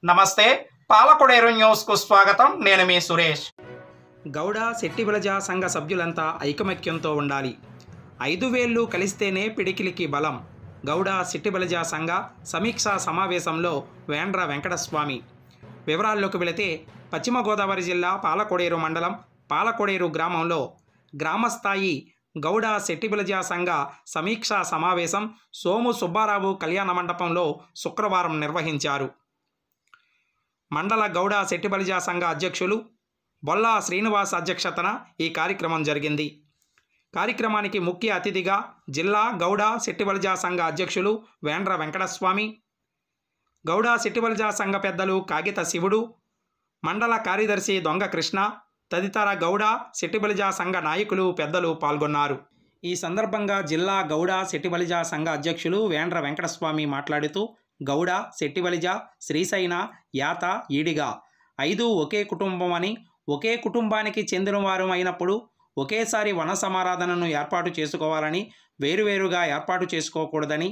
నమస్తే పాలకొడేరు న్యూస్ కు స్వాగతం. నేను మీ సురేష్. గౌడ శెట్టిబలజ సంఘ సభ్యులంతా ఐకమత్యంతో ఉండాలి. 5 వేళ్లు కలిస్తేనే పిడికిలికి బలం. గౌడ శెట్టిబలజ సంఘ సమీక్షా సమావేశంలో వేండ్ర వెంకటస్వామి. వివరాల్లోకి వెళితే పశ్చిమ గోదావరి జిల్లా పాలకొడేరు మండలం పాలకొడేరు గ్రామంలో గ్రామస్థాయి గౌడ శెట్టిబలజ సంఘ సమీక్షా సమావేశం సోము సుబ్బారావు కళ్యాణ మండపంలో శుక్రవారం నిర్వహించారు. మండల గౌడ శెట్టిబలజ సంఘ అధ్యక్షులు బొల్లా శ్రీనివాస్ అధ్యక్షతన ఈ కార్యక్రమం జరిగింది. కార్యక్రమానికి ముఖ్య అతిథిగా జిల్లా గౌడ శెట్టిబలజ సంఘ అధ్యక్షులు వేండ్ర వెంకటస్వామి, గౌడ శెట్టిబలజ సంఘ పెద్దలు కాగిత శివుడు, మండల కార్యదర్శి దొంగ కృష్ణ తదితర గౌడ శెట్టిబలజ సంఘ నాయకులు పెద్దలు పాల్గొన్నారు. ఈ సందర్భంగా జిల్లా గౌడ శెట్టిబలజ సంఘ అధ్యక్షులు వేండ్ర వెంకటస్వామి మాట్లాడుతూ గౌడ శెట్టిబలజ శ్రీశైన యాత ఈడిగా 5 ఒకే కుటుంబం అని, ఒకే కుటుంబానికి చెందినవారు అయినప్పుడు ఒకేసారి వన సమారాధనను ఏర్పాటు చేసుకోవాలని, వేరువేరుగా ఏర్పాటు చేసుకోకూడదని,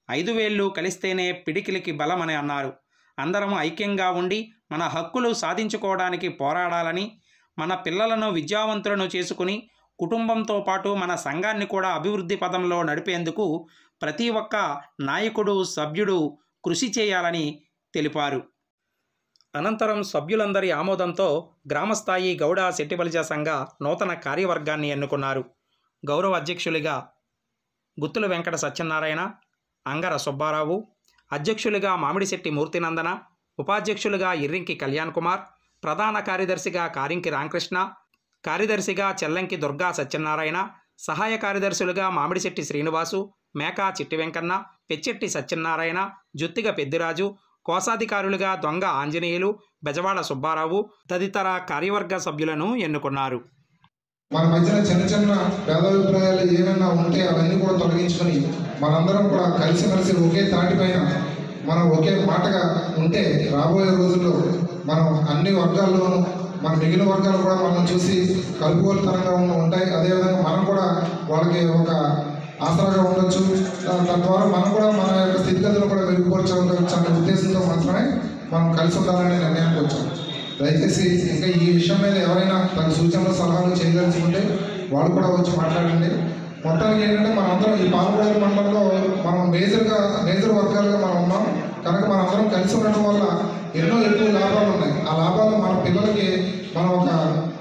5 వేళ్లు కలిస్తేనే పిడికిలికి బలమని అన్నారు. అందరం ఐక్యంగా ఉండి మన హక్కులు సాధించుకోవడానికి పోరాడాలని, మన పిల్లలను విద్యావంతులను చేసుకుని కుటుంబంతో పాటు మన సంఘాన్ని కూడా అభివృద్ధి పదంలో నడిపేందుకు ప్రతి ఒక్క నాయకుడు సభ్యుడు కృషి చేయాలని తెలిపారు. అనంతరం సభ్యులందరి ఆమోదంతో గ్రామస్థాయి గౌడ శెట్టిబలజ సంఘ నూతన కార్యవర్గాన్ని ఎన్నుకున్నారు. గౌరవ అధ్యక్షులుగా గుత్తుల వెంకట సత్యనారాయణ, అంగర సుబ్బారావు, అధ్యక్షులుగా మామిడిశెట్టి మూర్తినందన, ఉపాధ్యక్షులుగా ఇర్రింకి కళ్యాణ్ కుమార్, ప్రధాన కార్యదర్శిగా కారింకి రామకృష్ణ, కార్యదర్శిగా చెల్లంకి దుర్గా సత్యనారాయణ, సహాయ కార్యదర్శులుగా మామిడిశెట్టి శ్రీనివాసు, మేకా చిట్టి వెంకన్న, పెచ్చెట్టి సత్యనారాయణ, జుత్తిగ పెద్దిరాజు, కోశాధికారులుగా దొంగ ఆంజనేయులు, బెజవాడ సుబ్బారావు తదితర కార్యవర్గ సభ్యులను ఎన్నుకున్నారు. మన మధ్యన చిన్న చిన్న భేదాభిప్రాయాలు ఏమైనా ఉంటే అవన్నీ కూడా తొలగించుకొని మనందరం కూడా కలిసిమెలిసి ఒకే తాటిపైన మనం ఒకే మాటగా ఉంటే రాబోయే రోజుల్లో మనం అన్ని వర్గాల్లోనూ మన మిగిలిన వర్గాలు కూడా మనం చూసి కలుపుకోలుతనంగా ఉంటాయి. అదేవిధంగా మనం కూడా వాళ్ళకి ఒక ఆసరాగా ఉండొచ్చు. తద్వారా మనం కూడా మన యొక్క స్థితిగతులు కూడా మెరుగుపరచవచ్చు అనే ఉద్దేశంతో మాత్రమే మనం కలిసి ఉండాలనే నిర్ణయానికి వచ్చాం. దయచేసి ఇంకా ఈ విషయం మీద ఎవరైనా తన సూచనలు సలహాలు చేయదలుచుకుంటే వాళ్ళు కూడా వచ్చి మాట్లాడండి. మొత్తానికి ఏంటంటే మనందరం ఈ పాలకొడేరు మండలంలో మనం మేజర్ వర్గాలుగా మనం ఉన్నాం కనుక మనందరం కలిసి ఉండడం వల్ల ఎన్నో ఎక్కువ లాభాలు ఉన్నాయి. ఆ లాభాలు మన పిల్లలకి మనం ఒక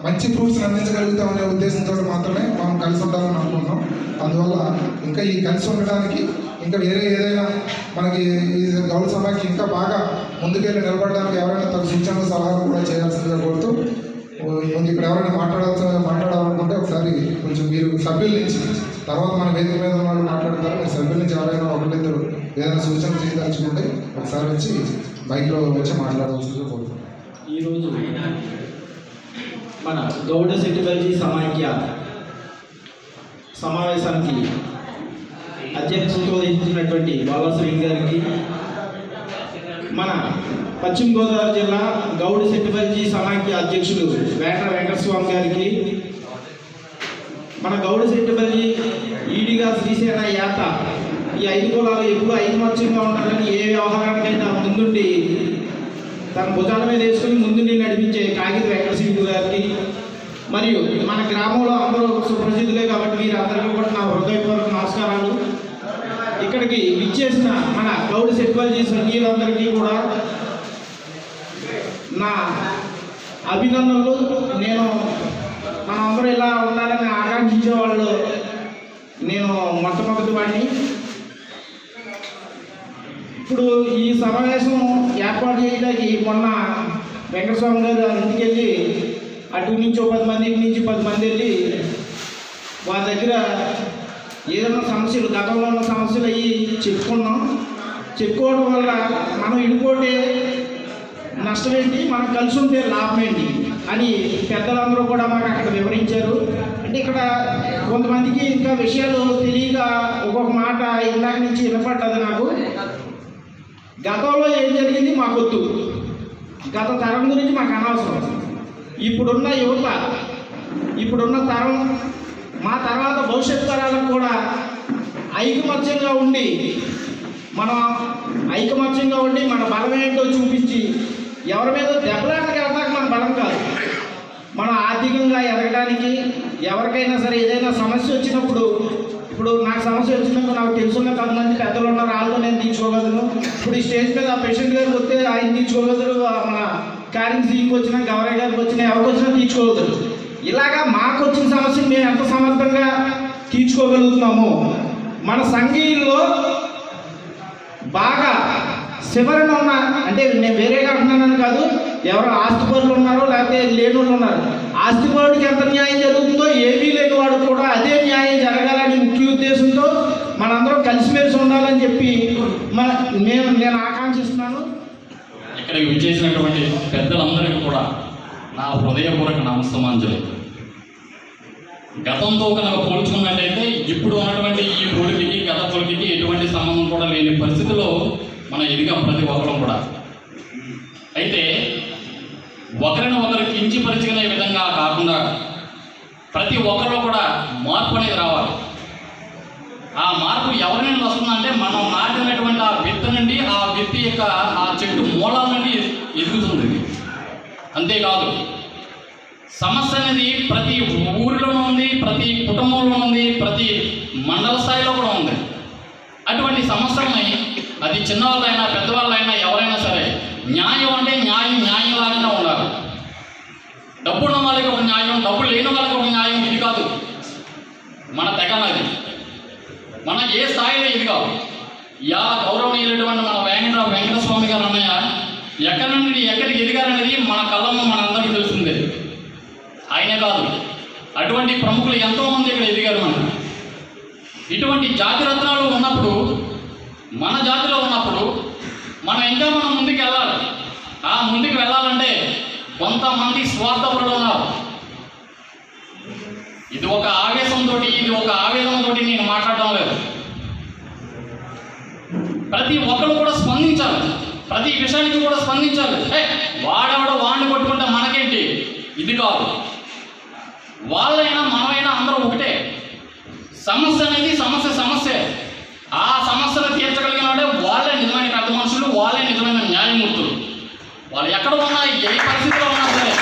మంచి ఫ్రూట్స్ని అందించగలుగుతామనే ఉద్దేశంతో మాత్రమే మనం కలిసి ఉండాలని అనుకుంటున్నాం. అందువల్ల ఇంకా ఈ కలిసి ఉండడానికి ఇంకా వేరే ఏదైనా మనకి ఈ గౌడ సభకి ఇంకా బాగా ముందుకెళ్ళి నిలబడడానికి ఎవరైనా తన సూచనలు సలహాలు కూడా చేయాల్సిందిగా కోరుతూ ముందు ఇక్కడ ఎవరైనా మాట్లాడాలనుకుంటే ఒకసారి కొంచెం మీరు సభ్యుల నుంచి తర్వాత మన వేదిక మీద ఉన్న వాళ్ళు మాట్లాడతారు. మీరు సభ్యుల నుంచి ఎవరైనా ఒకరిద్దరు ఏదైనా సూచనలు చేయదలుచుకుంటే ఒకసారి వచ్చి బైక్లో వచ్చి మాట్లాడవలసిందిగా కోరుతున్నాం. ఈరోజు మన గౌడ శెట్టిబలజ సమాఖ్య సమావేశానికి అధ్యక్షత వహించినటువంటి బాలా శ్రీని గారికి, మన పశ్చిమ గోదావరి జిల్లా గౌడ శెట్టిబలజ సమాఖ్య అధ్యక్షులు వేండ్ర వెంకటస్వామి గారికి, మన గౌడ శెట్టిబలజ ఈడిగా శ్రీశైన యాత ఈ 5 కులాలు ఎప్పుడు ఐకమత్యంగా ఉండాలని ఏ వ్యవహారానికైనా ముందుండి తన భుజాల మీద వేసుకుని ముందుండి నడిపించే కాగిత వెంకటశివుడు గారికి, మరియు మన గ్రామంలో అందరూ సుప్రసిద్ధులే కాబట్టి వీరందరికీ కూడా నా హృదయపూర్వక నమస్కారాలు. ఇక్కడికి విచ్చేసిన మన గౌడ శెట్టిబలజ సంఘీయులందరికీ కూడా నా అభినందనలు. నేను మనందరూ ఇలా ఉండాలని ఆకాంక్షించే వాళ్ళు నేను మొట్టమొదటి వాడిని. ఇప్పుడు ఈ సమావేశం ఏర్పాటు చేయడానికి మొన్న వెంకటస్వామి గారు ఇంటికి వెళ్ళి అటు నుంచి 10 మంది, ఇటు నుంచి 10 మంది వెళ్ళి వాళ్ళ దగ్గర ఏదైనా సమస్యలు గతంలో ఉన్న సమస్యలు అవి చెప్పుకోవడం వల్ల మనం ఇడిపోతే నష్టం ఏంటి, మనం కలిసి ఉంటే లాభం ఏంటి అని పెద్దలందరూ కూడా మాకు అక్కడ వివరించారు. అంటే ఇక్కడ కొంతమందికి ఇంకా విషయాలు తెలియక ఒక్కొక్క మాట ఇందాక నుంచి వినపడ్డది నాకు. గతంలో ఏం జరిగింది మాకొద్దు, గత తరం గురించి మాకు అనవసరం. ఇప్పుడున్న యువత, ఇప్పుడున్న తరం, మా తర్వాత భవిష్యత్ తరాలకు కూడా ఐకమత్యంగా ఉండి మనం ఐకమత్యంగా ఉండి మన బలం ఏంటో చూపించి ఎవరి మీద దెబ్బలాటకి వెళ్ళడానికి మన బలం కాదు. మన ఆర్థికంగా ఎదగడానికి ఎవరికైనా సరే ఏదైనా సమస్య వచ్చినప్పుడు, ఇప్పుడు నాకు సమస్య వచ్చినప్పుడు నాకు తెలుసున్న కొంతమంది పెద్దలు ఉన్నారు, వాళ్ళతో నేను తీర్చుకోగలను. ఇప్పుడు ఈ స్టేజ్ మీద ఆ పేషెంట్ గారికి వస్తే ఆయన తీర్చుకోగలరు, మన క్యారింగ్ సీకి వచ్చినా గవర్నర్ గారికి వచ్చినా ఎవరికి వచ్చినా తీర్చుకోగలరు. ఇలాగా మాకు వచ్చిన సమస్యను మేము ఎంత సమర్థంగా తీర్చుకోగలుగుతున్నామో మన సంఘీయుల్లో బాగా చివరన ఉన్న, అంటే నేను వేరేగా అంటున్నానని కాదు, ఎవరు ఆస్తిపరులు ఉన్నారో లేకపోతే లేని వాళ్ళు ఉన్నారు, ఆస్తిపరుడికి ఎంత న్యాయం జరుగుతుందో ఏమీ లేని వాడు కూడా అదే న్యాయం జరగాలని ముఖ్య ఉద్దేశంతో మనందరం కలిసిమెలిసి ఉండాలని చెప్పి నేను ఆకాంక్షిస్తున్నాను. ఇక్కడికి విచ్చేసినటువంటి పెద్దలందరికీ కూడా నా హృదయపూర్వక నమస్తమాంజలి. గతంతో కనుక పోల్చుకున్నట్టయితే ఇప్పుడు ఉన్నటువంటి ఈ పొలిటికి గత పొలిటికి ఎటువంటి సంబంధం కూడా లేని పరిస్థితిలో మనం ఎదిగాం ప్రతి ఒక్కరం కూడా. అయితే ఒకరిని ఒకరు కించపరుచుకునే విధంగా కాకుండా ప్రతి ఒక్కరిలో కూడా మార్పు అనేది రావాలి. ఆ మార్పు ఎవరి నుండి వస్తుందంటే మనం నాటినటువంటి ఆ విత్తు నుండి, ఆ విత్తి యొక్క ఆ చెట్టు మూలాల నుండి ఎదుగుతుంది. అంతేకాదు సమస్య అనేది ప్రతి ఊరిలోనూ ఉంది, ప్రతి కుటుంబంలో ఉంది, ప్రతి మండల స్థాయిలో కూడా ఉంది. అటువంటి సమస్యలని అది చిన్నవాళ్ళైనా పెద్దవాళ్ళైనా ఎవరైనా సరే న్యాయం అంటే న్యాయంలాగానే ఉండాలి. డబ్బు ఉన్న వాళ్ళకి ఒక న్యాయం, డబ్బు లేని వాళ్ళకి ఒక న్యాయం. ఇది కాదు మన తెగనది, మన ఏ స్థాయిలో ఇది కాదు. ఇలా గౌరవనీయులైనటువంటి మన వెంకటస్వామి గారు అన్నయ్య ఎక్కడి నుండి ఎక్కడికి ఎదిగారనేది మన కళ్ళము మన అందరికీ తెలుస్తుంది. ఆయనే కాదు, అటువంటి ప్రముఖులు ఎంతోమంది ఇక్కడ ఎదిగారు. ఇటువంటి జాతి రత్నాలు ఉన్నప్పుడు, మన జాతిలో ఉన్నప్పుడు మనం ముందుకు వెళ్ళాలి. ఆ ముందుకు వెళ్ళాలంటే కొంతమంది స్వార్థపరులు ఉన్నారు. ఇది ఒక ఆవేశంతో, ఇది ఒక ఆవేదనతో నేను మాట్లాడడం లేదు. ప్రతి ఒక్కరు కూడా స్పందించాలి, ప్రతి విషయానికి కూడా స్పందించాలి. వాడెవడో వాడిని కొట్టుకుంటే మనకేంటి, ఇది కాదు. వాళ్ళైనా మనమైనా అందరూ ఒకటే. సమస్య అనేది సమస్య. ఆ సమస్యను తీర్చగలిగిన వాడే వాళ్ళే నిజమైన పెద్ద మనుషులు, వాళ్ళే నిజమైన న్యాయమూర్తులు. వాళ్ళు ఎక్కడ ఉన్నా, ఏ పరిస్థితిలో ఉన్నా సరే.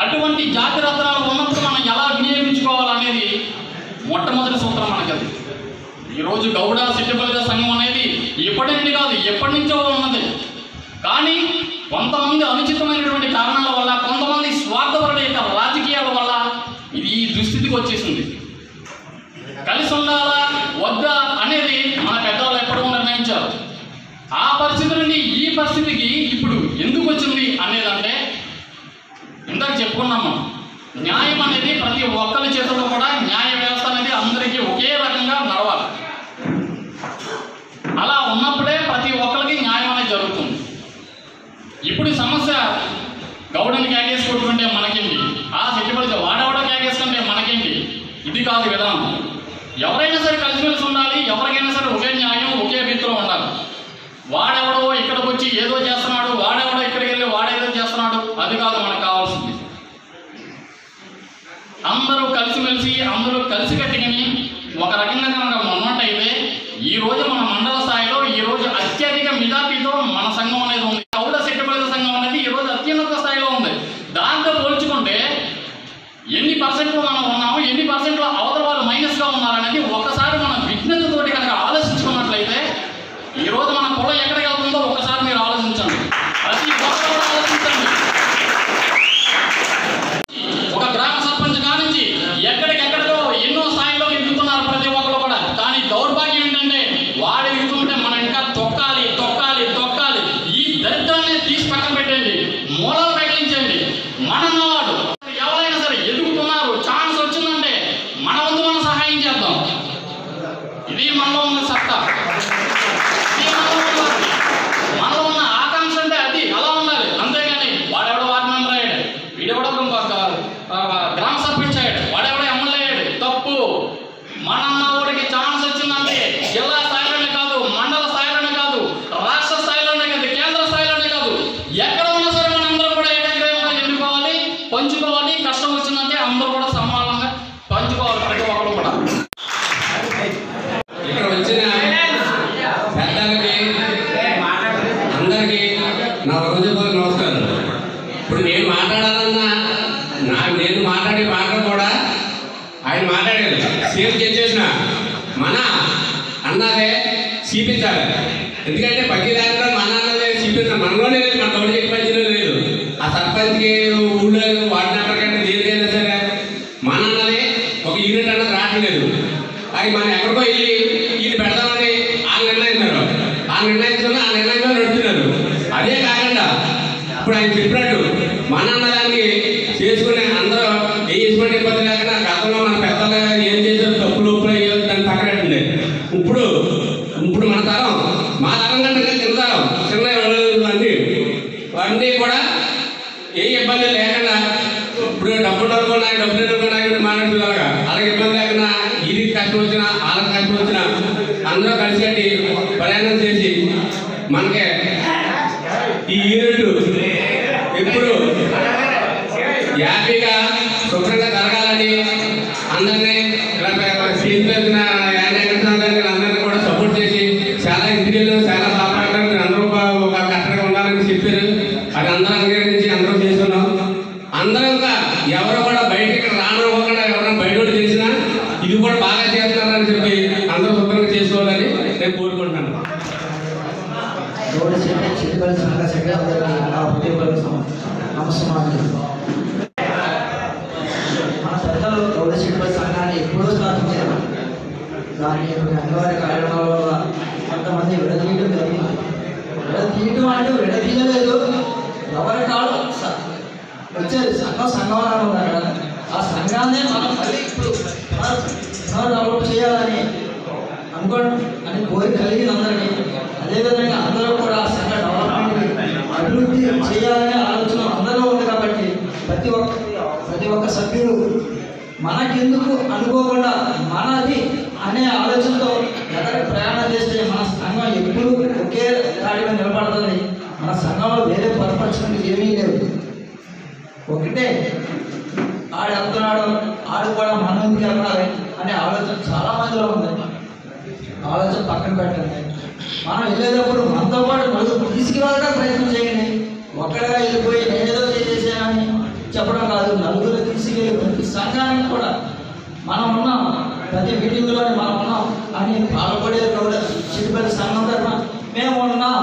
అటువంటి జాతి రత్నాలు ఉన్నప్పుడు మనం ఎలా వినియోగించుకోవాలనేది మొట్టమొదటి సూత్రం మనకి. అది ఈరోజు గౌడ సిట్టిబలిజ సంఘం అనేది ఇప్పటి నుండి కాదు, ఎప్పటి నుంచో ఉన్నది. కానీ కొంతమంది అనుచితమైనటువంటి కారణాల వల్ల, కొంతమంది స్వార్థపరుల యొక్క రాజకీయాల వల్ల ఇది ఈ దుస్థితికి వచ్చేసింది. కలిసి ఉండాలా వద్దా అనేది మన పెద్దవాళ్ళు ఎప్పుడూ నిర్ణయించారు. ఆ పరిస్థితి నుండి ఈ పరిస్థితికి ఇప్పుడు ఎందుకు వచ్చింది అనేదంటే, ఇందాక చెప్పుకున్నాము, న్యాయం అనేది ప్రతి ఒక్కరి చేతుల్లో కూడా న్యాయ వ్యవస్థ అనేది అందరికీ ఒకే రకంగా నడవాలి. అలా ఉన్నప్పుడే ప్రతి ఒక్కరికి న్యాయం అనేది జరుగుతుంది. ఇప్పుడు సమస్య గౌడని క్యాకేసి కొట్టుకుంటే మనకేంటి, ఆ సిట్టిబలిజ వాడవడ క్యాకేసుకుంటే మనకేంటి, ఇది కాదు విధానం. ఎవరైనా సరే కలిసిమెలిసి ఉండాలి, ఎవరికైనా సరే ఒకే న్యాయం, ఒకే రీతిలో ఉండాలి. వాడెవడో ఇక్కడికి వచ్చి ఏదో చేస్తున్నాడు, వాడెవడో ఇక్కడికి వెళ్ళి వాడేదో చేస్తున్నాడు, అది కాదు మనకు కావాల్సింది. అందరూ కలిసిమెలిసి, అందరూ కలిసికట్టుకుని ఒక రకంగా కనుక ఉన్నట్టయితే ఈరోజు మన మండల స్థాయిలో ఈరోజు అత్యధిక మెజారిటీతో మన సంఘం అనేది ఉంది. గౌడ సిట్టిబలిజ సంఘం అనేది ఈరోజు అత్యున్నత స్థాయిలో ఉంది. దాంతో పోల్చుకుంటే ఎన్ని పర్సెంట్లో మనం ఉన్నాము, ఎన్ని పర్సెంట్లో అవతల వాళ్ళు మైనస్గా ఉన్నారనేది ఒకసారి మన విజ్ఞతతోటి కనుక ఆలోచించుకున్నట్లయితే ఈరోజు మన కులం ఎక్కడికి వెళ్తుందో ఒకసారి మీరు ఆలోచించండి. ప్రతి ఒక్కరు ఆలోచించండి. ఒక గ్రామ సర్పంచ్ కానించి ఎక్కడికెక్కడికో ఎన్నో స్థాయిలో ఎదుగుతున్నారు ప్రతి ఒక్కరు కూడా. కానీ దౌర్భాగ్యం ఏంటంటే వాడు ఎదుగుతుంటే మనం ఇంకా తొక్కాలి. ఈ దరిద్రాన్ని తీసి పక్కన పెట్టండి, మూలాలు ప్రకటించండి. మనన్నవాడు ఎవరైనా సరే ఎదుగుతున్నారు, ఛాన్స్ వచ్చిందంటే మన వంతు మనం సహాయం చేద్దాం. ఇది మనలో ఉన్న సత్తా, మనలో ఉన్న ఆకాంక్ష అంటే అది అలా ఉండాలి. అంతేగాని వాడెవడో వార్డు మెంబర్ అయ్యాడు, వీడెవడో గ్రామ సర్పంచ్ అయ్యాడు, వాడెవడో ఎమ్మెల్యే అయ్యాడు, తప్పు. మనన్నవాడికి ఛాన్స్ వచ్చిందంటే జిల్లా స్థాయిలోనే కాదు, మండల స్థాయిలోనే కాదు, రాష్ట్ర స్థాయిలోనే కాదు, కేంద్ర స్థాయిలోనే కాదు, ఎక్కడ ఉన్నా సరే మనందరం కూడా ఏకగ్రీవంగా ఎన్నుకోవాలి, పంచుకోవాలి. కష్టం వచ్చిందంటే అందరూ కూడా సమానంగా పంచుకోవాలి ప్రతి ఒక్కరు కూడా. ఆయన మాట్లాడారు సీఎం చేసిన మన అన్నదే చూపించాలి. ఎందుకంటే ప్రతి దాంట్లో మన అన్నదే చూపించాలి. మనలోనే లేదు, మన గౌడ పంచాయతీలో లేదు. ఆ సర్పంచ్కి ఊళ్ళో వార్డు నెంబర్ కంటే దేనికైనా సరే మన అన్నదే ఒక యూనిట్ అన్నది రావట్లేదు. అది మనం ఎక్కడికో వెళ్ళి ఇది పెడదామని ఆ నిర్ణయించారు. ఆ నిర్ణయంలో నడుస్తున్నారు. అదే కాకుండా ఇప్పుడు ఆయన చెప్పినట్టు మన అన్నదానికి చేసుకునే అందరూ ఏ చేసుకుంటే ఇబ్బంది లేకుండా గతంలో మన పెద్దలు ఏం చేశారు తప్పులు ఉప్పులు అయ్యో దాన్ని పక్కనట్టుంది. ఇప్పుడు మన తరం, మా తరం కంటే చిన్న తరం, చిన్న అన్నీ కూడా ఏ ఇబ్బంది లేకుండా ఇప్పుడు డబ్బులు అనుకున్నాయి మాట్లాడుతున్నారు. అలాగే ఇబ్బంది లేకుండా ఇది కష్టం వచ్చినా వాళ్ళకి కష్టం వచ్చినా అందరూ కలిసి కట్టి ప్రయాణం చేసి మనకి ఈ యూనిట్ ఎప్పుడు హ్యాపీగా శుభ్రంగా జరగాలని అందరినీ అందరినీ కూడా సపోర్ట్ చేసి చాలా ఇంటికెళ్ళు చాలా బాగా అందరూ ఒక కట్టగా ఉండాలని చెప్పారు. అది అందరూ అంగీకరించి అందరూ చేసుకున్నాం. అందరం ఇంకా ఎవరు కూడా బయటికి రానివ్వకుండా ఎవరైనా బయట చేసినా ఇది కూడా బాగా చేస్తున్నారని చెప్పి అందరూ శుభ్రంగా చేసుకోవాలని నేను కోరుకుంటున్నాను. మన పెద్దలు గౌడ సిట్టిపల్లి సంఘాన్ని ఎప్పుడో స్థాపించారు. దాన్ని అనివార్య కారణాల వల్ల కొంతమంది విడదీయడం జరిగింది. విడదీయడం అంటే విడదీయలేదు, ఎవరి కాలం వచ్చేది సంఘంలో ఉన్నారు కదా, ఆ సంఘాన్ని మనం మళ్ళీ ఇప్పుడు డెవలప్ చేయాలని అనుకోవడం అని కోరిక కలిగింది అందరికీ. అదేవిధంగా అందరూ కూడా ఆ సంఘ డెవలప్మెంట్ అభివృద్ధి చేయాలనే ఆలోచన అందరూ ఉంది. కాబట్టి ప్రతి ఒక్క సభ్యుడు మనకెందుకు అనుకోకుండా మనది అనే ఆలోచనతో ఎక్కడికి ప్రయాణం చేస్తే మన సంఘం ఎప్పుడు ఒకే దాడిగా నిలబడుతుంది. మన సంఘంలో వేరే పొరపరచుకుంటే ఏమీ లేవు. ఒకటే ఆడు వెళ్తున్నాడు, ఆడు కూడా మనం ఎందుకు వెళ్ళాలి అనే ఆలోచన చాలా మందిలో ఉంది. ఆలోచన పక్కన పెట్టండి. మనం వెళ్ళేటప్పుడు మనతో పాటు నలుగురు తీసుకురావడం ప్రయత్నం చేయండి. ఒక్కడిగా వెళ్ళిపోయి నేనేదో చేసేసానని చెప్పడం కాదు. నలుగురు తీసుకెళ్ళి ప్రతి సంఘానికి కూడా మనం ఉన్నాం, ప్రతి మీటింగ్లోని మనం ఉన్నాం అని పాల్పడే సిట్టిపల్లి సంఘం తరఫున మేము ఉన్నాం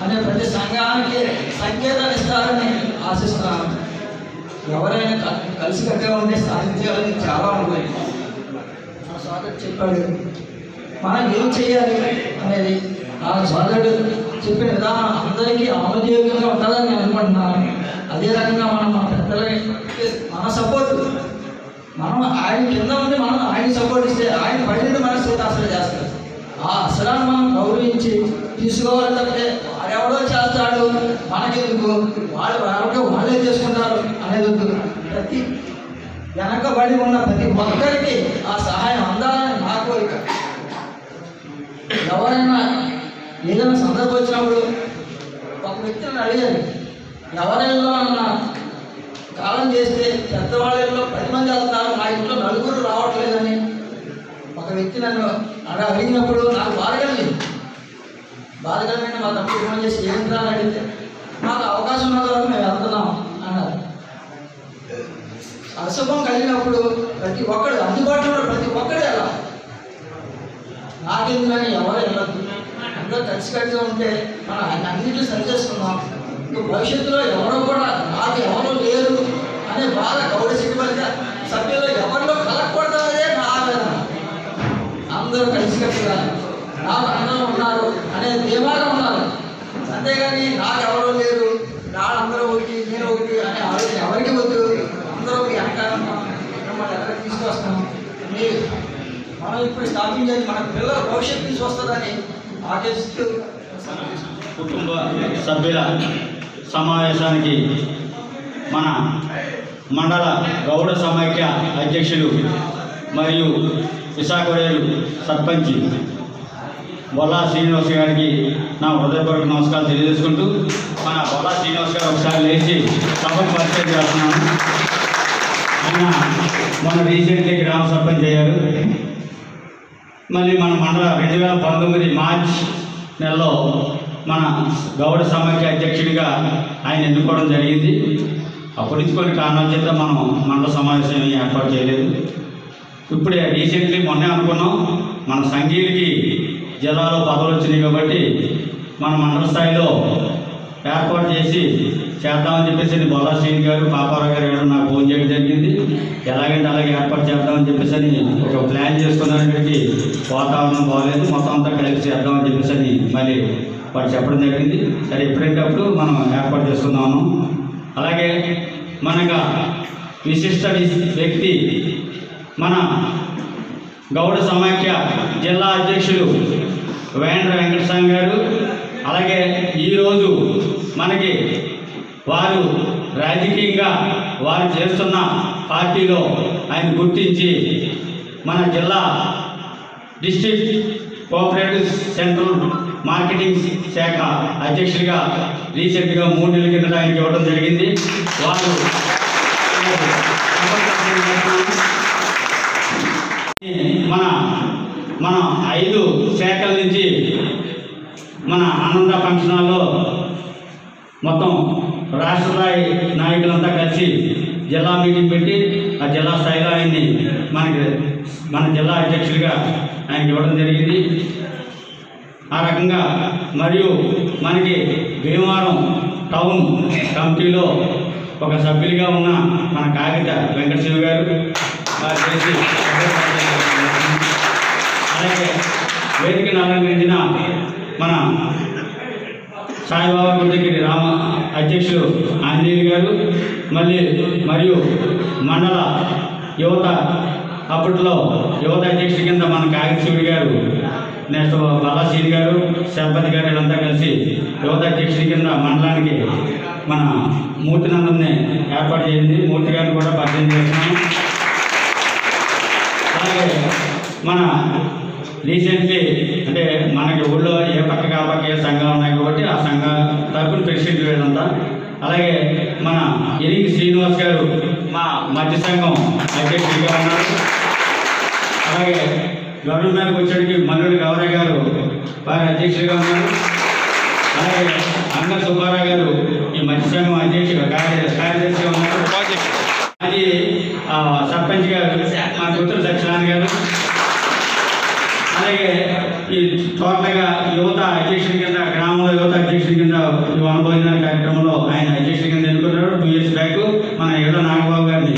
అనే ప్రతి సంఘానికి సంకేతాన్ని ఇస్తారని ఆశిస్తున్నాను. ఎవరైనా కలిసి కట్టుగా ఉంటే సాధించాలని చాలా ఉన్నాయి. మా సోదరుడు చెప్పాడు మనం ఏం చేయాలి అనేది. ఆ సోదరుడు చెప్పిన విధానం అందరికీ ఆమోదయోగ్యంగా ఉంటుందని నేను అనుకుంటున్నాను. అదే రకంగా మనం మన పెద్దలకి మన సపోర్ట్, మనం ఆయన కింద ఉండి మనం ఆయన సపోర్ట్ ఇస్తే ఆయన పడిన మన చేత అసలు చేస్తారు. ఆ అసలాన్ని మనం గౌరవించి తీసుకోవాలంటే వాడెవడో చేస్తాడు మనకెందుకు, వాళ్ళే చేసుకుంటారు అనేది ప్రతి వెనకబడి ఉన్న ప్రతి ఒక్కరికి ఆ సహాయం అందాలని నా కోరిక. ఎవరైనా ఏదైనా సందర్భం వచ్చినప్పుడు ఒక వ్యక్తిని అడిగారు, ఎవరైనా అన్న కాలం చేస్తే పెద్దవాళ్ళలో 10 మంది వెళ్తారు, మా ఇంట్లో నలుగురు రావట్లేదని ఒక వ్యక్తి నన్ను అడిగినప్పుడు నాకు బాధ కలిగింది. మా తమ్ముడు ఫోన్ చేసి ఏంటా అని అడిగితే మాకు అవకాశం ఉన్నంత వరకు మేము వెళ్తున్నాం అన్నారు. అశుభం కలిగినప్పుడు ప్రతి ఒక్కడు అందుబాటులో ప్రతి ఒక్కడు వెళ్ళాలి. నాకెందుకని ఎవరు వెళ్ళద్దు, అందరూ కలిసికట్టుగా ఉంటే మనం అన్నింటినీ సరి చేసుకుందాం. ఇంకా భవిష్యత్తులో ఎవరో కూడా నాకు ఎవరో లేరు అనే బాధ గౌడ సిట్టిపల్లి సభ్యులు ఎవరిలో కలగకూడదనే నా ఆవేదన. అందరూ కలిసికట్టుగా నాకు అందరూ ఉన్నారు అనే ధీమాగా ఉన్నారు. అంతేగాని నాకు ఎవరో లేరు, వాళ్ళందరూ ఒకటి నేను ఒకటి అనే ఆలోచన ఎవరికి వద్దు. అందరూ మీ అహంకారం మిమ్మల్ని ఎక్కడికి తీసుకొస్తాం. మనం ఇప్పుడు స్థాపించేది మన పిల్లల భవిష్యత్తు తీసుకొస్తుందని ఆశిస్తూ కుటుంబ సభ్యుల సమావేశానికి మన మండల గౌడ సమైక్య అధ్యక్షులు మరియు విశాఖవేరు సర్పంచ్ బొల్లా శ్రీనివాస్ గారికి నా హృదయపూర్వక నమస్కారాలు తెలియజేసుకుంటూ మన బొల్లా శ్రీనివాస్ గారు ఒకసారి లేచి సభను పరిచయం చేస్తున్నాను. ఆయన మన రీసెంట్లీ గ్రామ సర్పంచ్ అయ్యారు. మళ్ళీ మన మండల 2019 మార్చ్ నెలలో మన గౌడ సమైక్య అధ్యక్షుడిగా ఆయన ఎన్నుకోవడం జరిగింది. అప్పటి నుంచి కొన్ని కారణాల చేత మనం మండల సమావేశం ఏర్పాటు చేయలేదు. ఇప్పుడే రీసెంట్లీ మొన్నే అనుకున్నాం, మన సంఘీయులకి జిల్లాలో పదవులు వచ్చినాయి కాబట్టి మన మండల స్థాయిలో ఏర్పాటు చేసి చేద్దామని చెప్పేసి బొల్లా శ్రీని గారు, పాపారావు గారు నాకు ఫోన్ చేయడం జరిగింది. ఎలాగంటే అలాగే ఏర్పాటు చేద్దామని చెప్పేసి ఒక ప్లాన్ చేసుకున్నటువంటి వాతావరణం బాగలేదు, మొత్తం అంతా కలిసి చేద్దామని చెప్పేసి మళ్ళీ వాడు చెప్పడం జరిగింది. సరే ఎప్పుడంటే అప్పుడు మనం ఏర్పాటు చేసుకున్నాము. అలాగే మనగా విశిష్ట వ్యక్తి మన గౌడ సమాఖ్య జిల్లా అధ్యక్షులు వేంద్ర వెంకటస్వామి గారు. అలాగే ఈరోజు మనకి వారు రాజకీయంగా వారు చేస్తున్న పార్టీలో ఆయన గుర్తించి మన జిల్లా డిస్ట్రిక్ట్ కోఆపరేటివ్ సెంట్రల్ మార్కెటింగ్ శాఖ అధ్యక్షుడిగా రీసెంట్గా 3 నెలల కిందట ఆయనకి ఇవ్వడం జరిగింది. వారు మన 5 శాఖల నుంచి మన ఆనంద ఫంక్షన్ హాల్లో మొత్తం రాష్ట్ర స్థాయి నాయకులంతా కలిసి జిల్లా మీటింగ్ పెట్టి ఆ జిల్లా స్థాయిలో ఆయన్ని మన జిల్లా అధ్యక్షుడిగా ఆయనకి ఇవ్వడం జరిగింది. ఆ రకంగా మరియు మనకి భీమవరం టౌన్ కమిటీలో ఒక సభ్యులుగా ఉన్న మన కాగిత వెంకటశివ గారు చేసి, అలాగే వేదికను అలంకరించిన మన సాయిబాబా గుడిగిరి రామ అధ్యక్షులు ఆంజనేయులు గారు, మరియు మండల యువత అప్పట్లో యువత అధ్యక్షుడి కింద మన కాగితశివుడి గారు, నెక్స్ట్ బల్లాశ్రీని గారు, శంపతి గారు వీళ్ళంతా కలిసి యువత అధ్యక్షుడి కింద మండలానికి మన మూర్తినందన్ని ఏర్పాటు చేసింది. మూర్తి గారిని కూడా పరిచయం చేస్తున్నాం. అలాగే మన రీసెంట్లీ అంటే మనకి ఊళ్ళో ఏ పక్క ఆ పక్క ఏ సంఘాలు ఉన్నాయి కాబట్టి ఆ సంఘ తరపున ప్రెసిడెంట్ వీళ్ళంతా. అలాగే మన ఎలింగి శ్రీనివాస్ గారు మా మధ్య సంఘం అధ్యక్షుడిగా ఉన్నారు. అలాగే గౌరవ మీదకి వచ్చేటికి మల్లుడి గౌరయ్య గారు వారి అధ్యక్షుడిగా ఉన్నారు. అలాగే అంగ సుబ్బారావు గారు ఈ మధ్య సంఘం కార్యదర్శిగా ఉన్నారు. అది సర్పంచ్ గారు మా కూతురు సత్యనారాయణ గారు. అలాగే ఈ టోటల్గా యువత అధ్యక్షుడి కింద, గ్రామంలో యువత అధ్యక్షుడి కింద అనుభవించిన కార్యక్రమంలో ఆయన అధ్యక్షుడి కింద ఎన్నుకున్నారు 2 years బ్యాక్ మన ఎర్ర నాగబాబు గారిని.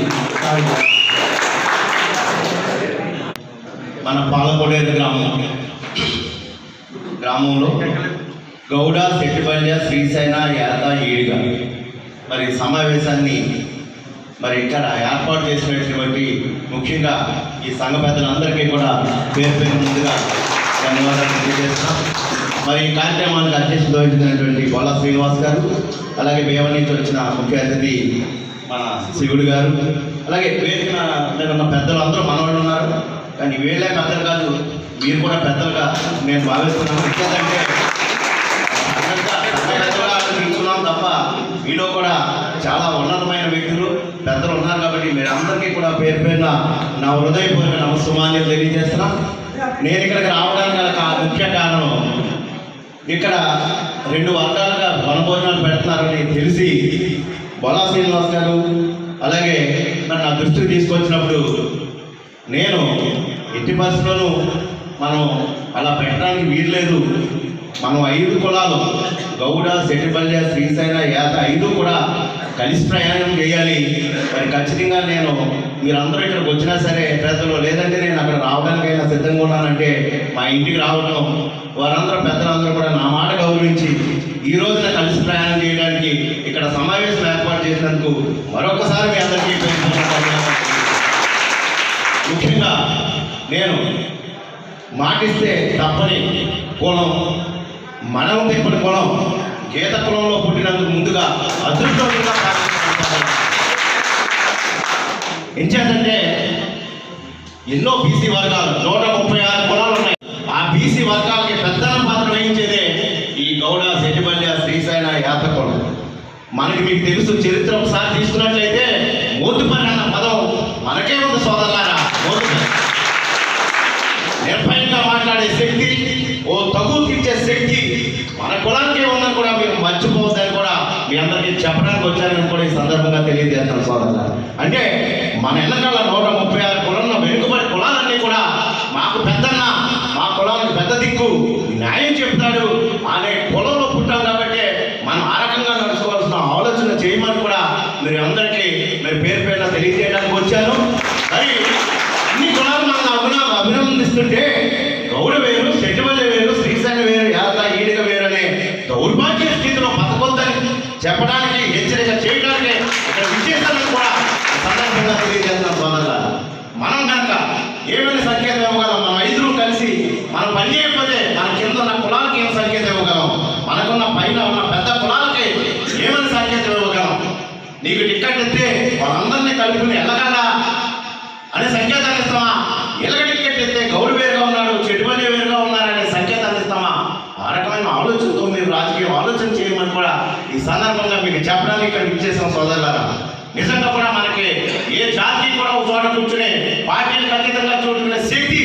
మన పాలకొడేరు గ్రామంలో గౌడ సెట్టిపల్లి శ్రీశైన యాత ఏడుగా మరి సమావేశాన్ని మరి ఇక్కడ ఏర్పాటు చేసినటువంటి ముఖ్యంగా ఈ సంఘ పెద్దలందరికీ కూడా పేరు ముందుగా ధన్యవాదాలు తెలియజేస్తున్నాం. మరి ఈ కార్యక్రమానికి అధ్యక్షత వహించినటువంటి బొల్లా శ్రీనివాస్ గారు, అలాగే వేవల్ నుంచి వచ్చిన ముఖ్య అతిథి మన శివుడు గారు, అలాగే వేదిక మీద ఉన్న పెద్దలు అందరూ మనవాళ్ళు ఉన్నారు. కానీ వీళ్ళే పెద్దలు కాదు, మీరు కూడా పెద్దలుగా నేను భావిస్తున్నాను. ఎందుకంటే పెద్దలుగా తీసుకున్నాం తప్ప మీలో కూడా చాలా ఉన్నతమైన వ్యక్తులు పెద్దలు ఉన్నారు. కాబట్టి మీరందరికీ కూడా పేరు పేరున నా హృదయపూర్వక నమస్సుమాన్యం తెలియజేస్తున్నాం. నేను ఇక్కడికి రావడానికి గల ముఖ్య కారణం, ఇక్కడ 2 వర్గాలుగా వనభోజనాలు పెడుతున్నారని తెలిసి బొల్లా శ్రీనివాస్ గారు అలాగే నా దృష్టికి తీసుకొచ్చినప్పుడు నేను ఎట్టి పరిస్థితుల్లోనూ మనం అలా పెట్టడానికి వీల్లేదు. మనం 5 కులాలు గౌడ సెట్టిపల్లి శ్రీశైల యాత 5 కూడా కలిసి ప్రయాణం చేయాలి. మరి ఖచ్చితంగా నేను మీరందరూ ఇక్కడికి వచ్చినా సరే పెద్దలు, లేదంటే నేను అక్కడ రావడానికైనా సిద్ధంగా ఉన్నానంటే మా ఇంటికి రావడం, వారందరూ పెద్దలందరూ కూడా నా మాట గౌరవించి ఈ రోజున కలిసి ప్రయాణం చేయడానికి ఇక్కడ సమావేశం ఏర్పాటు చేసినందుకు మరొకసారి మీ అందరికీ ముఖ్యంగా నేను మాటిస్తే తప్పని కులం, మనం తిప్పని కులం, గీత కులంలో పుట్టినందుకు ముందుగా అదృష్టంగా ఎంచేతంటే ఎన్నో బీసీ వర్గాలు 136 కులాలు ఉన్నాయి. ఆ బీసీ వర్గాలకి పెద్దల పాత్ర వహించేదే ఈ గౌడ సెట్టిపల్లి శ్రీశైల యాత కులం. మనకి మీకు తెలుసు, చరిత్ర ఒకసారి తీసుకున్నట్లయితే మోతుపల్లి అన్న పదం మనకే ఉంది సోదరులారా. మోతుపల్లి నిర్భయంగా మాట్లాడే శక్తి, ఓ తగు తీర్చే శక్తి మన కులానికే ఉందని కూడా మీరు మర్చిపోవద్దని కూడా మీ అందరికీ చెప్పడానికి వచ్చారని కూడా ఈ సందర్భంగా తెలియజేస్తాను సోదరులారా. అంటే మన ఎన్నకాల 136 కులంలో వెనుకబడి కులాలు న్యాయం చెప్తాడు అనే కులంలో పుట్టాం కాబట్టి మనం ఆ రకంగా నడుచుకోవాల్సిన ఆలోచన చేయమని కూడా మీరు అందరికీ మీరు పేరు పేరున తెలియజేయడానికి వచ్చాను. మరి అన్ని కులాలు మనం అభినందిస్తుంటే గౌడ వేరు, సెట్టిపల్లి వేరు, శ్రీశైల వేరు, యాత ఈడిగ వేరు అనే దౌర్భాగ్య స్థితిలో బతకొద్దని చెప్పడానికి, హెచ్చరిక చేయడానికి ఇక్కడ విశేషాలను కూడా సందర్భంగా తెలియజేస్తున్నాం. సోదరుల మనం కనుక ఏమైనా సంకేతం ఇవ్వగలం? మనం ఐదుగురు కలిసి మనం పని చేయకపోతే మన కింద ఉన్న కులాలకి ఏం సంకేతం ఇవ్వగలం? మనకున్న పైన ఉన్న పెద్ద కులాలకి ఏమైనా సంకేతం ఇవ్వగలం? నీకు టిక్కెట్ ఇస్తే వాళ్ళందరినీ కలుపుకుని వెళ్ళగలరా అనే సంకేతాన్ని ఇస్తామా? ఎలాగ టిక్కెట్ ఇస్తే గౌడు వేరుగా ఉన్నాడు, చెట్టుపల్లి వేరుగా ఉన్నారనే సంకేతాన్ని ఇస్తామా? ఆ రకమైన ఆలోచనతో మీరు రాజకీయ ఆలోచన చేయమని కూడా ఈ సందర్భంగా మీకు చెప్పడానికి ఇక్కడ విచ్చేసాం. సోదరులారా, నిజంగా కూడా మనకి ఏ జాతికి కూడా ఒక చోట కూర్చునే పార్టీలకు అతీతంగా చూడుకునే శక్తి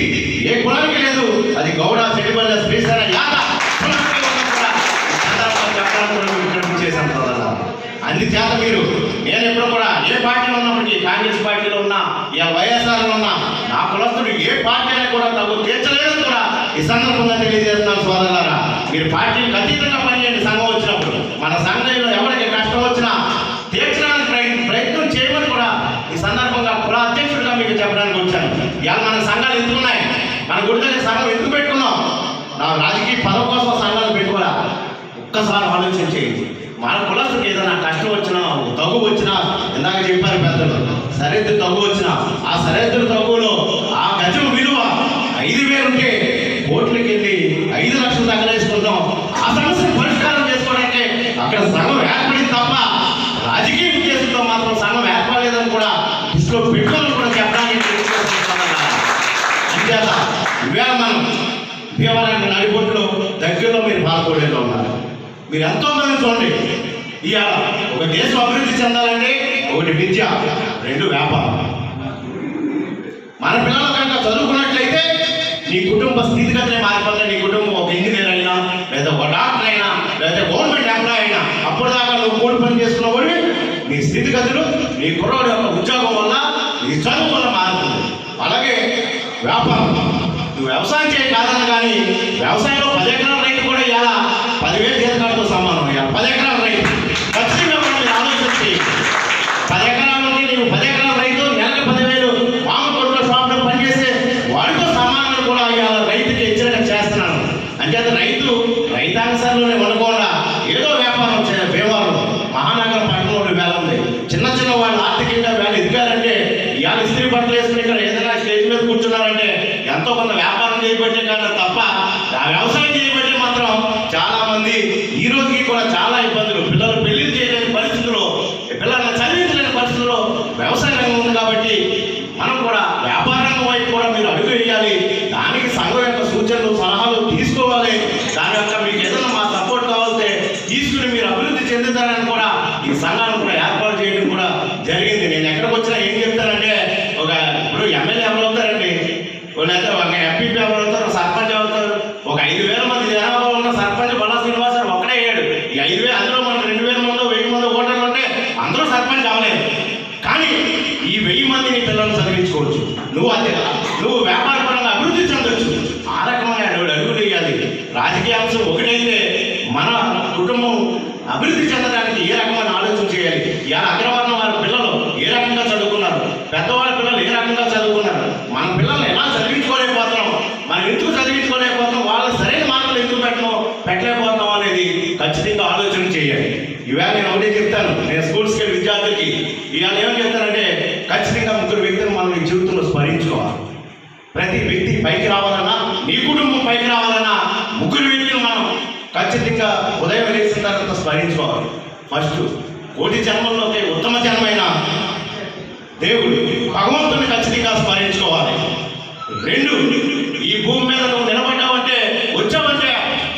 ఏ కులానికి లేదు. అది గౌడ, చెట్టుపల్లి, శ్రీశైల, యాత కులానికి కూడా సందర్భంగా చెప్పడానికి కూడా ఇక్కడ విచ్చేసాం. సోదరులారా, అందుచేత మీరు నేను ఎప్పుడు కూడా ఏ పార్టీలో ఉన్నప్పటికీ, కాంగ్రెస్ పార్టీలో ఉన్నా, వైఎస్ఆర్లో ఉన్నా, నా కులస్తుడు ఏ పార్టీ అని కూడా తగు తీర్చలేదని కూడా ఈ సందర్భంగా తెలియజేస్తున్నాను. సోదరులారా, మీరు పార్టీలకు అతీతంగా పనిచేయండి. సంఘం వచ్చినప్పుడు మన సంఘంలో ఎవరికి కష్టం వచ్చినా తీర్చడానికి ప్రయత్నం చేయమని కూడా ఈ సందర్భంగా కుల అధ్యక్షుడిగా మీకు చెప్పడానికి వచ్చాను. ఇవాళ మన సంఘాలు ఎందుకు ఉన్నాయి? మన గుడి దగ్గర సంఘం ఎందుకు పెట్టుకున్నాం? నా రాజకీయ పదవి కోసం సంఘాలు పెట్టుకోరా? ఒక్కసారి ఆలోచన చేయండి. మన కులస్తుడికి ఏదైనా కష్టం వచ్చినా, తగ్గు వచ్చినా, ఇందాక చెప్పారు పెద్దలు, సరిహద్దు తగ్గు వచ్చినా ఆ సరిహద్దు తగ్గులో ఆ గజం విలువ 5,000 ఉంటే కోట్లకి వెళ్ళి 5 లక్షలు తగ్గలేసుకుంటాం. ఆ సమస్యను పరిష్కారం చేసుకోవడానికి అక్కడ సంఘం ఏర్పడింది తప్ప రాజకీయ ఉద్దేశంతో మాత్రం సంఘం ఏర్పడలేదని కూడా దృష్టిలో పెట్టుకోవాలని కూడా చెప్పడానికి అంతేత ఇవాళ మనం దేవాలయానికి నడిబొట్టులో దగ్గరలో మీరు పాల్గొనేలో ఉన్నారు. మీరు ఎంతో మంది చూడండి, ఇవాళ ఒక దేశం అభివృద్ధి చెందాలంటే ఒకటి విద్య, 2 వ్యాపారం. మన పిల్లలు కనుక చదువుకున్నట్లయితే నీ కుటుంబ స్థితిగతులే మారిపోతాయి. నీ కుటుంబం ఒక ఇంజనీర్ అయినా, లేదా ఒక డాక్టర్ అయినా, లేదా గవర్నమెంట్ ఎంప్లాయ్ అయినా, అప్పుడు దాకా నువ్వు కూలి పని చేసుకున్నవాడివి నీ స్థితిగతులు నీ కుర్రోడి యొక్క ఉద్యోగం వల్ల, నీ చదువు వల్ల మారుతుంది. అలాగే వ్యాపారం, నువ్వు వ్యవసాయం చేయ కాదన్న కానీ వ్యవసాయంలో 10 ఎకరాల రైతు కూడా ఇలా 10,000 జీతకాలతో సమానం. ఇలా 10 ఎకరాల రైతు ఖచ్చితంగా మీరు ఆలోచించి 10 ఎకరాల నుండి నీవు 10 ఎకరాల రైతు నెలకు 10,000 పాము కొట్ల షాప్లో పనిచేస్తే వాడితో సమానం కూడా ఇవాళ రైతుకి హెచ్చరిక చేస్తున్నాను. అంటే రైతాంగ సభలోనే ఉండకుండా ఏదో వ్యాపారం భీమవరం మహానగరం పట్టణంలో వేల ఉంది. చిన్న చిన్న వాళ్ళు ఆర్థికంగా వాళ్ళు ఎదిగారంటే ఇవాళ ఇస్త్రీ బట్టలు వేసుకుని ఇక్కడ ఏదైనా స్టేజ్ మీద కూర్చున్నారంటే ఎంతో కొంత వ్యాపారం చేయబట్టే కానీ తప్ప వ్యవసాయం చేయబట్టే మాత్రం చాలా మంది ఈ రోజుకి కూడా చాలా ఇబ్బందులు, పిల్లలు పెళ్లి చేయలేని పరిస్థితుల్లో, పిల్లల్ని చదివించలేని పరిస్థితుల్లో వ్యవసాయ రంగం ఉంది. కాబట్టి మనం కూడా వ్యాపార రంగం వైపు కూడా మీరు అడుగు వేయాలి. దానికి సంఘం యొక్క సూచనలు, సలహాలు తీసుకోవాలి. దాని యొక్క మీకు ఏదైనా మా సపోర్ట్ కావాలంటే తీసుకుని మీరు అభివృద్ధి చెందుతారని కూడా ఈ సంఘాన్ని కూడా ఏర్పాటు చేయడం కూడా జరిగింది. నేను ఎక్కడికి వచ్చినా ఏం చెప్తానంటే, ఇప్పుడు ఎమ్మెల్యే ఎవరు అవుతారండి, లేదా ఒక ఎంపీపీ ఎవరు అవుతారు, సర్పంచ్ అవుతారు. ఒక 5,000 మంది జనాభా ఉన్న సర్పంచ్ బొల్లా శ్రీనివాసరావు ఒక్కడే అయ్యాడు. ఈ 5,000 అందులో మనకు 2,000 మంది 1,000 మంది ఓటర్లు ఉంటే అందరూ సర్పంచ్ అవ్వలేదు. కానీ ఈ 1000 మందిని పిల్లల్ని చదివించుకోవచ్చు. నువ్వు వ్యాపార పరంగా అభివృద్ధి చెందొచ్చు. ఆ రకమైన అడుగులు వేయాలి. రాజకీయ అంశం ఒకటైతే మన కుటుంబం అభివృద్ధి చెందడానికి ఏ రకమైన ఆలోచన చేయాలి. ఇలా అగ్రవర్ణ వారి పిల్లలు ఏ రకంగా చదువుకున్నారు, పెద్దవాళ్ళ పిల్లలు ఏ రకంగా చదువుకున్నారు, మన పిల్లల్ని ఎలా చదివించుకోలేకపోతున్నాం, మనం ఎందుకు చదివించుకోలేకపోతున్నాం, వాళ్ళ సరైన మార్కులు ఎందుకు పెట్టలేకపోతున్నాం అనేది ఖచ్చితంగా ఆలోచన చేయాలి. ఇవాళ నేను ఒకటే చెప్తాను, నేను స్కూల్స్కి వెళ్ళి విద్యార్థులకి ఇవాళ ఏమని చెప్తానంటే, ఖచ్చితంగా 3 వ్యక్తులు మనం ఈ జీవితంలో స్మరించుకోవాలి. ప్రతి వ్యక్తి పైకి రావాలన్నా, నీ కుటుంబం పైకి రావాలన్నా 3 వ్యక్తులు మనం ఖచ్చితంగా ఉదయం లేచిన తర్వాత స్మరించుకోవాలి. ఫస్ట్, కోటి జన్మల్లోకి ఉత్తమ జన్మైన దేవుడు భగవంతుని ఖచ్చితంగా స్మరించుకోవాలి. 2, ఈ భూమి మీద నువ్వు నిలబడ్డావంటే, వచ్చావంటే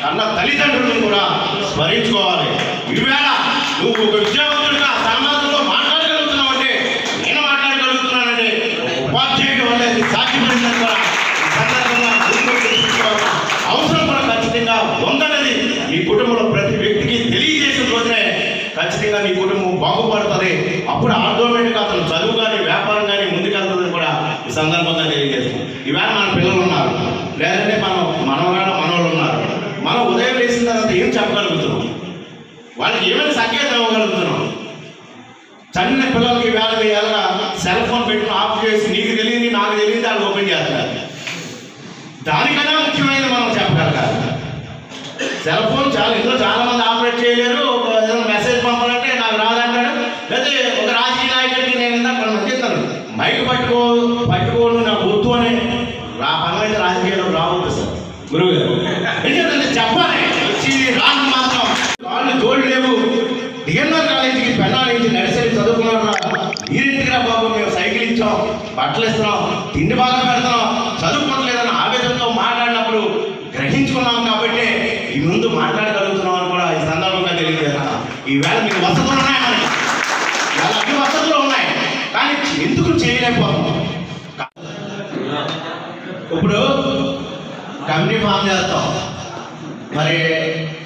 అన్న తల్లిదండ్రులను కూడా స్మరించుకోవాలి. ఈవేళ నువ్వు ఒక విద్యావంతుడిగా సమాజంలో మాట్లాడగలుగుతున్నావంటే, నేను మాట్లాడగలుగుతున్నానంటే ఉపాధ్యాయుడు అనేది సాధ్యపడిందని కూడా సందర్భంగా అవసరం కూడా ఖచ్చితంగా ఉందనేది ఈ కుటుంబంలో ప్రతి వ్యక్తికి తెలియజేసిన రోజునే ఖచ్చితంగా నీ కుటుంబం బాగుపడుతుంది. అప్పుడు ఆటోమేటిక్గా అతను చదువు కానీ వ్యాపారం కానీ ముందుకెళ్తుందని కూడా ఈ సందర్భంగా తెలియజేస్తాం. ఈవేళ మన పిల్లలు ఉన్నారు, లేదంటే మనవాళ్ళు ఉన్నారు. వాళ్ళకి ఏమైనా సంకేతం ఇవ్వగలుగుతున్నాం? చిన్న పిల్లలకి వేళ వేయాలగా సెల్ ఫోన్ పెట్టుకుని ఆఫ్ చేసి నీకు తెలియదు నాకు తెలియదు వాళ్ళు ఓపెన్ చేస్తారు. దానికన్నా ముఖ్యమైనది మనం చెప్పగలగాలి. సెల్ ఫోన్ ఇందులో చాలా మంది ఆపరేట్ చేయలేరు. ఏదైనా మెసేజ్ పంపాలంటే నాకు రాదంటాడు. లేదా ఒక రాజకీయ నాయకుడికి నేను ఇందాక చెప్తాను, మైక్ పట్టుకోను నాకు వద్దు అని పనమైతే రాజకీయాల్లో రావద్దు సార్ గురువు గారు. ఎందుకంటే చెప్పాలి రాను మాత్రం వాళ్ళు జోడు లేవు. డిఎన్ఆర్ కాలేజీకి పెన్నా నుంచి నర్సరీ చదువుకున్నారా ఈ రీతిగా బాబు మేము సైకిల్ ఇచ్చాం, బట్టలు ఇస్తున్నాం, తిండి బాగా పెడుతున్నాం, చదువుకోవట్లేదన్న ఆవేదనతో మాట్లాడినప్పుడు గ్రహించుకున్నాం కాబట్టి ఈ ముందు మాట్లాడగలుగుతున్నాం అని కూడా ఈ సందర్భంగా తెలియజేస్తాం. ఈవేళ మీకు వసతులు ఉన్నాయి, మనకి ఇవాళ అన్ని వసతులు ఉన్నాయి, కానీ ఎందుకు చేయలేకపోతున్నాం? ఇప్పుడు కమిటీ ఫామ్ చేస్తాం. మరి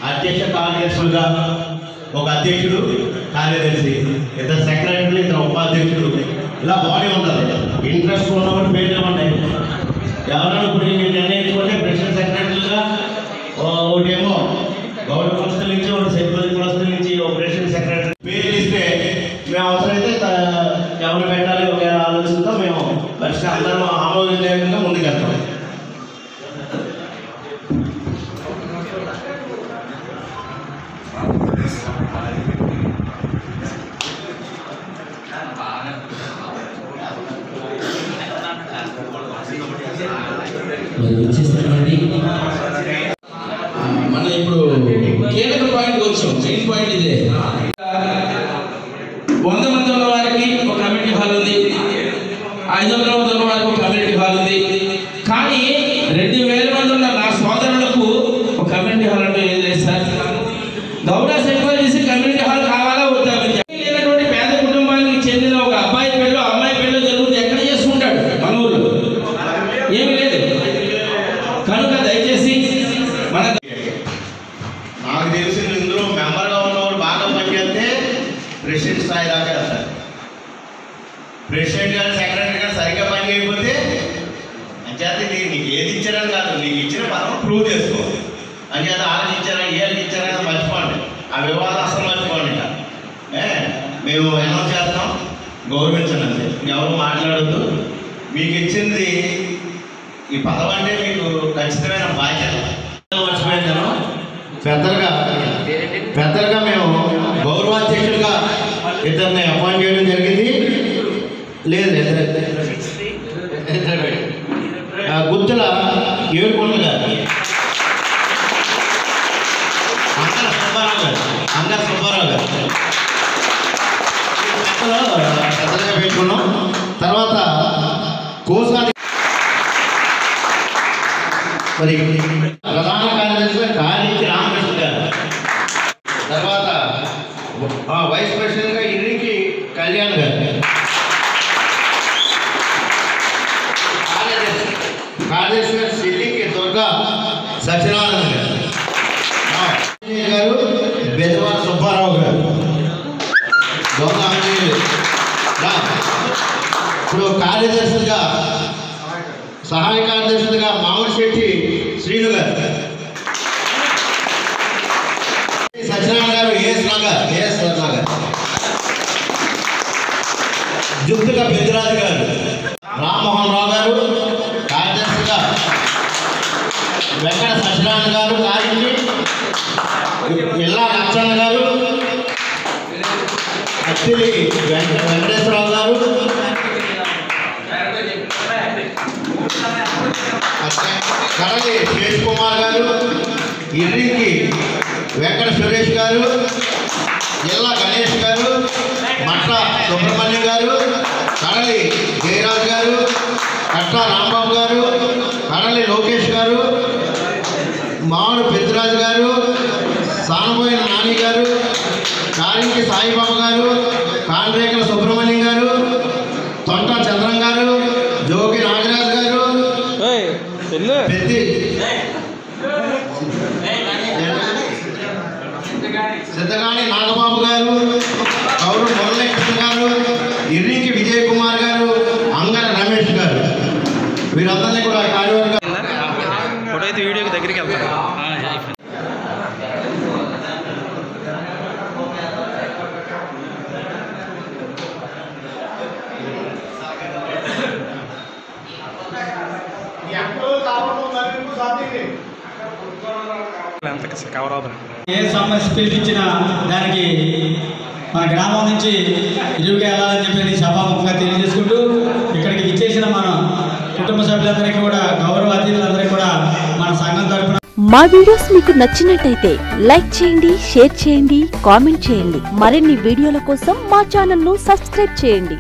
అధ్యక్ష కార్యదర్శులుగా ఒక అధ్యక్షుడు, కార్యదర్శి, ఇద్దరు సెక్రటరీలు, ఇద్దరు ఉపాధ్యక్షుడు, ఇలా బాడీ ఉంటుంది. ఇంట్రెస్ట్ ఉన్నప్పుడు పేర్లు ఉంటాయి. ఎవరైనా ఇప్పుడు మీరు నిర్ణయించుకుంటే ప్రెసిడెంట్ సెక్రటరీలుగా ఒకటేమో గౌరవ కులస్తుల నుంచి, ఒకటి సెక్యూరిటీ కులస్తుల నుంచి ఒక ప్రెసిడెంట్ సెక్రటరీ పేర్లు ఇస్తే మేము అవసరమైతే ఎవరు పెట్టాలి ఒక ఆలోచనతో మేము పరిస్థితి అందరం ఆమోదనీయంగా ముందుకెళ్తాం. మన ఇప్పుడు కీలక పాయింట్ వచ్చాం. మెయిన్ పాయింట్ ఇదే. 100 మంది ఉన్న వారికి ఒక కమ్యూనిటీ హాల్ ఉంది, 500 మంది ఉన్న వారికి ఒక కమ్యూనిటీ హాల్ ఉంది. కానీ 2000 మంది ఉన్న నా సోదరులకు ఒక కమ్యూనిటీ హాల్ అంటే ఏం లేదు sir. Gowda security community hall కావాలా వద్దా? లేనటువంటి పేద కుటుంబానికి చెందిన ఒక అబ్బాయి పెళ్ళి అమ్మాయి పెళ్ళి జరుగుతుంది, ఎక్కడ చేసుకుంటాడు? మన ఊళ్ళో ఏమి లేదు. కనుక దయచేసి మన నాకు తెలిసింది ఇందులో మెంబర్గా ఉన్నవాళ్ళు బాగా పనిచేస్తే ప్రెసిడెంట్ స్థాయి దాకా వెళ్తారు. ప్రెసిడెంట్ గారు సెక్రటరీ గారు సరిగ్గా పని చేయకపోతే అంచేత నీకు ఏది ఇచ్చారని కాదు, నీకు ఇచ్చిన పదం ప్రూవ్ చేసుకో. అంచేత వాళ్ళకి ఇచ్చారా ఏళ్ళకి ఇచ్చారా మర్చిపోండి, ఆ వివాదం అసలు మర్చిపోండి. మేము అనౌన్స్ చేస్తాం, గౌరవించండి అంతే, ఎవరు మాట్లాడద్దు. మీకు ఇచ్చింది ఈ పదం అంటే మీకు ఖచ్చితమైన బాధ్యత. మర్చిపోయిందను పెద్దలుగా మేము గౌరవాధ్యక్షులుగా ఇద్దరిని అపాయింట్ చేయడం జరిగింది. లేదు గుర్తుల ఏడుకొండ గారు, అంగర సుబ్బారావు గారు పెద్దలుగా పెట్టుకున్నాం. తర్వాత కోసాది మరి ప్రధాన కార్యదర్శిగా కాళించి రామకృష్ణ గారు, తర్వాత వైస్ ప్రెసిడెంట్గా ఇరికి కళ్యాణ్ గారు, కార్యదర్శిగా సిల్లింగి దుర్గా సత్యనారాయణ గారు, బెదవాడ సుబ్బారావు గారు, దొంగ ఆంజనేయులు. ఇప్పుడు కార్యదర్శులుగా సహాయ కార్యదర్శులుగా మామిడి శెట్టి శ్రీను గారు, సత్యనారాయణ గారు, ఏఎస్ నగర్, జుట్టుగా పెద్దరాజు గారు, రామ్మోహన్ రావు గారు, కార్యదర్శిగా వెంకట సత్యనారాయణ గారు, కారించి ఇల్లా లక్షణ గారు, అత్తిలి వెంకటేశ్వరరావు గారు, కడలి శేష్ కుమార్ గారు, ఇర్రికి వెంకట సురేష్ గారు, జిల్లా గణేష్ గారు, మట్ల సుబ్రహ్మణ్యం గారు, కడలి జయరాజ్ గారు, కట్ల రాంబాబు గారు, కడలి లోకేష్ గారు, మామిడి పెద్దరాజు గారు, సానబోయిన నాని గారు, కారించి సాయిబాబా గారు, కాండ్రేకల సుబ్రహ్మణ్యం గారు, తొంట చంద్రం గారు, జోగి నాగరాజు గారు, సిద్ధగాని నాగబాబు గారు, కౌరు మురళీకృష్ణ గారు, ఇర్రికి విజయ్ కుమార్ గారు, అంగన రమేష్ గారు, వీరందరినీ కూడా కార్యవర్గ ఫోటో అయితే వీడియోకి దగ్గరికి వెళ్తాను. ఏ సమస్య పిలిపించినా దానికి మన గ్రామం నుంచి ఇరువుగా వెళ్ళాలని చెప్పి సభాముఖంగా తెలియజేసుకుంటూ ఇక్కడికి విచ్చేసిన మన కుటుంబ సభ్యులందరికీ కూడా గౌరవ అతిథులందరికీ కూడా మన సంఘం తరపున మా వీడియోస్ మీకు నచ్చినట్టయితే లైక్ చేయండి, షేర్ చేయండి, కామెంట్ చేయండి. మరిన్ని వీడియోల కోసం మా ఛానల్ ను సబ్స్క్రైబ్ చేయండి.